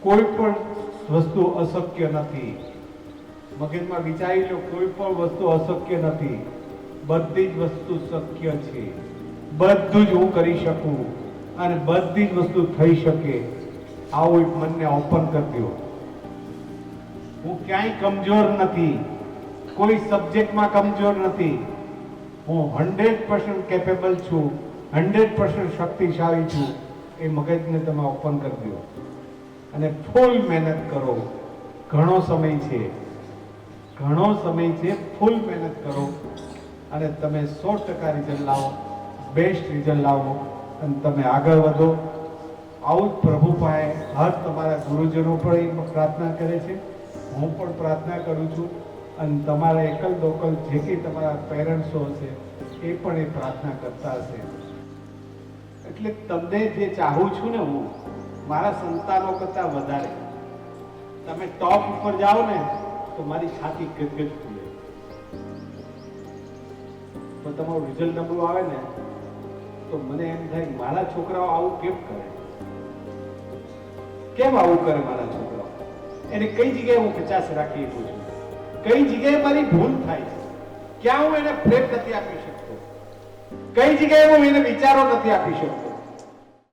કોઈ પણ વસ્તુ અશક્ય નથી. મગજમાં વિચારી લો, કોઈ પણ વસ્તુ અશક્ય નથી, બધી જ વસ્તુ શક્ય છે. બધું જ હું કરી શકું અને બધી જ વસ્તુ થઈ શકે. આવું એક મનને ઓપન કરી દો. હું ક્યાંય કમજોર નથી, કોઈ સબ્જેક્ટમાં કમજોર નથી. હું 100% કેપેબલ છું, 100% શક્તિશાળી છું. એ મગજને તમે ઓપન કરી દો અને ફૂલ મહેનત કરો. ઘણો સમય છે, ઘણો સમય છે. ફૂલ મહેનત કરો અને તમે 100% રિઝલ્ટ લાવો, બેસ્ટ રિઝલ્ટ લાવો અને તમે આગળ વધો. આવું જ પ્રભુ પાસે હર તમારા ગુરુજનો પણ એ પ્રાર્થના કરે છે, હું પણ પ્રાર્થના કરું છું અને તમારા એકલ દોકલ જે કંઈ તમારા પેરેન્ટ્સો હશે એ પણ એ પ્રાર્થના કરતા હશે. એટલે તમને જે ચાહું છું ને હું, મારા સંતાનો કરતાં વધારે તમે ટોપ ઉપર જાઓ ને તો મારી છાતી ગદગદ ખુલે. પણ તમારું રિઝલ્ટ નબળું આવે ને તો મને એમ થાય મારા છોકરાઓ આવું કેમ કરે, કેમ આવું કરે મારા છોકરાઓ? એને કઈ જગ્યાએ હું કચાશ રાખી શકું છું, કઈ જગ્યાએ મારી ભૂલ થાય છે, ક્યાં હું એને પ્રેમ નથી આપી શકતો, કઈ જગ્યાએ હું એને વિચારો નથી આપી શકતો.